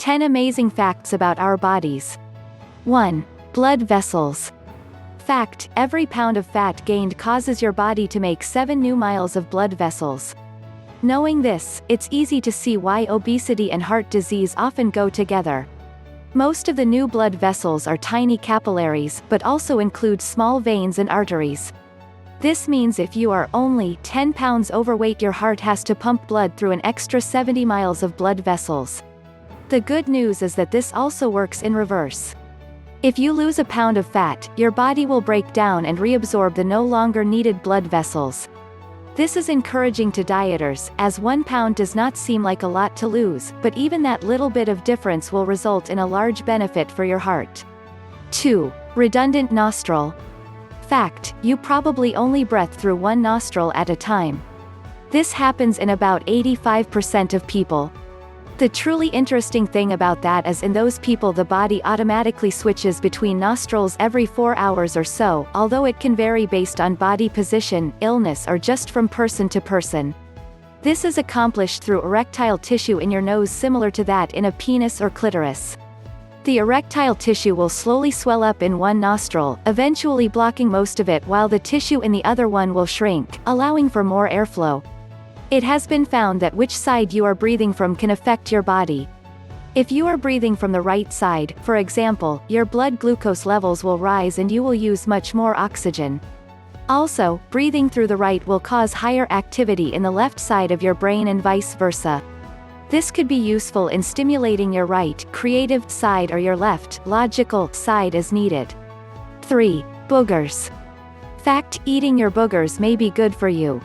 10 amazing facts about our bodies. 1. Blood vessels. Fact: every pound of fat gained causes your body to make 7 new miles of blood vessels. Knowing this, it's easy to see why obesity and heart disease often go together. Most of the new blood vessels are tiny capillaries, but also include small veins and arteries. This means if you are only 10 pounds overweight, your heart has to pump blood through an extra 70 miles of blood vessels. The good news is that this also works in reverse. If you lose a pound of fat, your body will break down and reabsorb the no longer needed blood vessels. This is encouraging to dieters, as 1 pound does not seem like a lot to lose, but even that little bit of difference will result in a large benefit for your heart. 2. Redundant nostril. Fact: you probably only breathe through one nostril at a time. This happens in about 85% of people. The truly interesting thing about that is in those people the body automatically switches between nostrils every 4 hours or so, although it can vary based on body position, illness or just from person to person. This is accomplished through erectile tissue in your nose similar to that in a penis or clitoris. The erectile tissue will slowly swell up in one nostril, eventually blocking most of it, while the tissue in the other one will shrink, allowing for more airflow. It has been found that which side you are breathing from can affect your body. If you are breathing from the right side, for example, your blood glucose levels will rise and you will use much more oxygen. Also, breathing through the right will cause higher activity in the left side of your brain and vice versa. This could be useful in stimulating your right, creative, side or your left, logical, side as needed. 3. Boogers. Fact: eating your boogers may be good for you.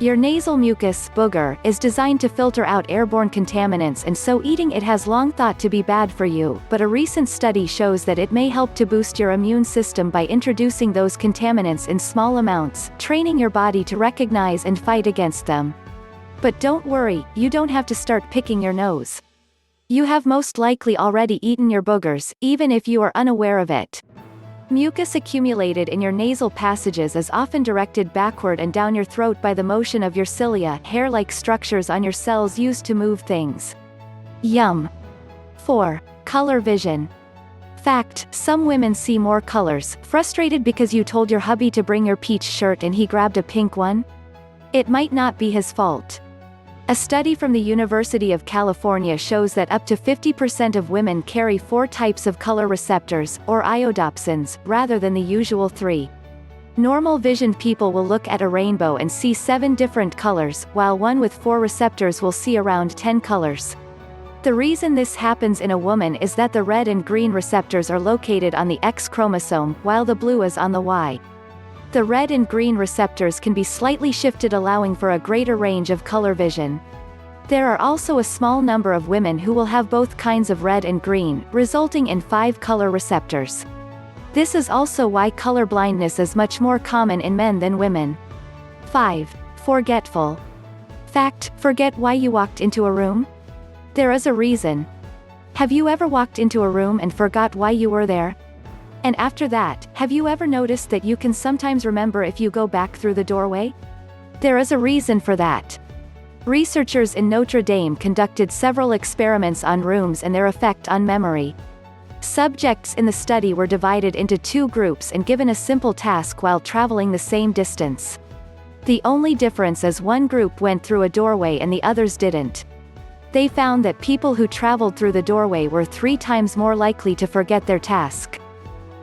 Your nasal mucus, booger, is designed to filter out airborne contaminants, and so eating it has long thought to be bad for you, but a recent study shows that it may help to boost your immune system by introducing those contaminants in small amounts, training your body to recognize and fight against them. But don't worry, you don't have to start picking your nose. You have most likely already eaten your boogers, even if you are unaware of it. Mucus accumulated in your nasal passages is often directed backward and down your throat by the motion of your cilia, hair-like structures on your cells used to move things. Yum. 4. Color vision. Fact: some women see more colors. Frustrated because you told your hubby to bring your peach shirt and he grabbed a pink one? It might not be his fault. A study from the University of California shows that up to 50% of women carry 4 types of color receptors, or iodopsins, rather than the usual 3. Normal visioned people will look at a rainbow and see 7 different colors, while one with 4 receptors will see around 10 colors. The reason this happens in a woman is that the red and green receptors are located on the X chromosome, while the blue is on the Y. The red and green receptors can be slightly shifted, allowing for a greater range of color vision. There are also a small number of women who will have both kinds of red and green, resulting in 5 color receptors. This is also why color blindness is much more common in men than women. 5. Forgetful. Fact: forget why you walked into a room? There is a reason. Have you ever walked into a room and forgot why you were there? And after that, have you ever noticed that you can sometimes remember if you go back through the doorway? There is a reason for that. Researchers in Notre Dame conducted several experiments on rooms and their effect on memory. Subjects in the study were divided into 2 groups and given a simple task while traveling the same distance. The only difference is one group went through a doorway and the others didn't. They found that people who traveled through the doorway were 3 times more likely to forget their task.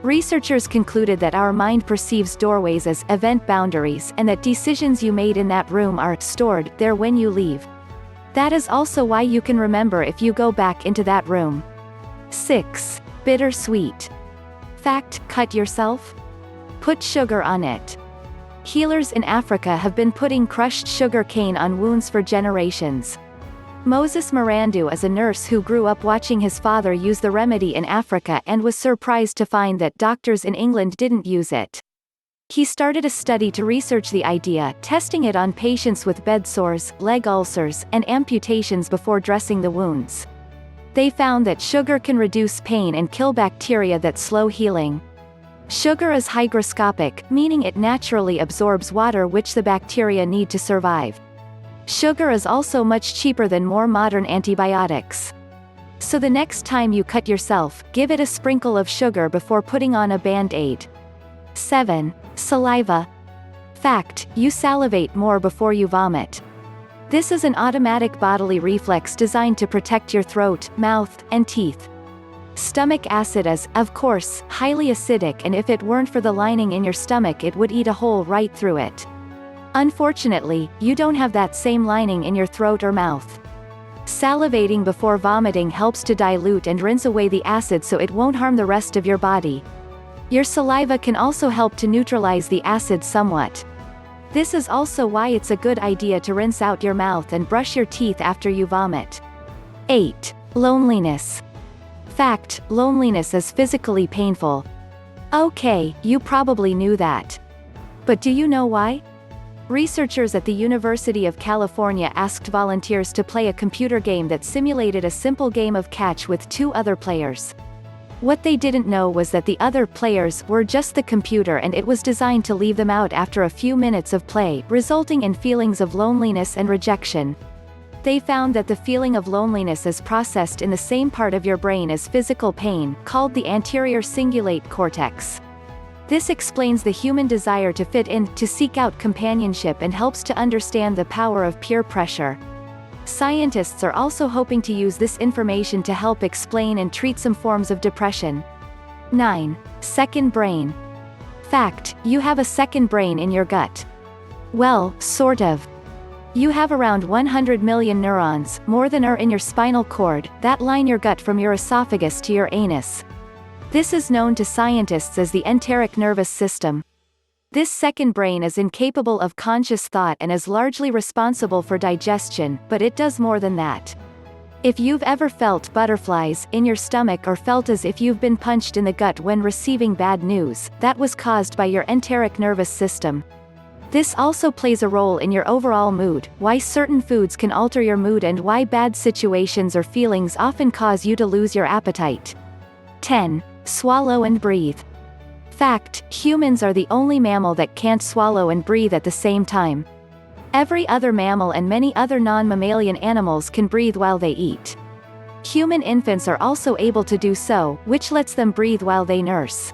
Researchers concluded that our mind perceives doorways as event boundaries, and that decisions you made in that room are stored there when you leave. That is also why you can remember if you go back into that room. 6. Bittersweet. Fact: cut yourself? Put sugar on it. Healers in Africa have been putting crushed sugar cane on wounds for generations. Moses Mirandu is a nurse who grew up watching his father use the remedy in Africa and was surprised to find that doctors in England didn't use it. He started a study to research the idea, testing it on patients with bed sores, leg ulcers, and amputations before dressing the wounds. They found that sugar can reduce pain and kill bacteria that slow healing. Sugar is hygroscopic, meaning it naturally absorbs water which the bacteria need to survive. Sugar is also much cheaper than more modern antibiotics. So the next time you cut yourself, give it a sprinkle of sugar before putting on a band-aid. 7. Saliva. Fact: you salivate more before you vomit. This is an automatic bodily reflex designed to protect your throat, mouth, and teeth. Stomach acid is, of course, highly acidic, and if it weren't for the lining in your stomach it would eat a hole right through it. Unfortunately, you don't have that same lining in your throat or mouth. Salivating before vomiting helps to dilute and rinse away the acid so it won't harm the rest of your body. Your saliva can also help to neutralize the acid somewhat. This is also why it's a good idea to rinse out your mouth and brush your teeth after you vomit. 8. Loneliness. Fact: loneliness is physically painful. Okay, you probably knew that. But do you know why? Researchers at the University of California asked volunteers to play a computer game that simulated a simple game of catch with 2 other players. What they didn't know was that the other players were just the computer, and it was designed to leave them out after a few minutes of play, resulting in feelings of loneliness and rejection. They found that the feeling of loneliness is processed in the same part of your brain as physical pain, called the anterior cingulate cortex. This explains the human desire to fit in, to seek out companionship, and helps to understand the power of peer pressure. Scientists are also hoping to use this information to help explain and treat some forms of depression. 9. Second brain. Fact: you have a second brain in your gut. Well, sort of. You have around 100 million neurons, more than are in your spinal cord, that line your gut from your esophagus to your anus. This is known to scientists as the enteric nervous system. This second brain is incapable of conscious thought and is largely responsible for digestion, but it does more than that. If you've ever felt butterflies in your stomach or felt as if you've been punched in the gut when receiving bad news, that was caused by your enteric nervous system. This also plays a role in your overall mood, why certain foods can alter your mood, and why bad situations or feelings often cause you to lose your appetite. 10. Swallow and breathe. Fact: humans are the only mammal that can't swallow and breathe at the same time. Every other mammal and many other non-mammalian animals can breathe while they eat. Human infants are also able to do so, which lets them breathe while they nurse.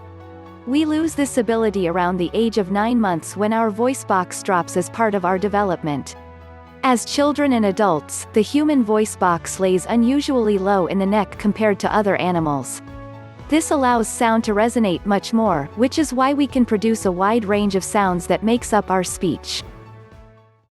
We lose this ability around the age of 9 months when our voice box drops as part of our development. As children and adults, the human voice box lays unusually low in the neck compared to other animals. This allows sound to resonate much more, which is why we can produce a wide range of sounds that makes up our speech.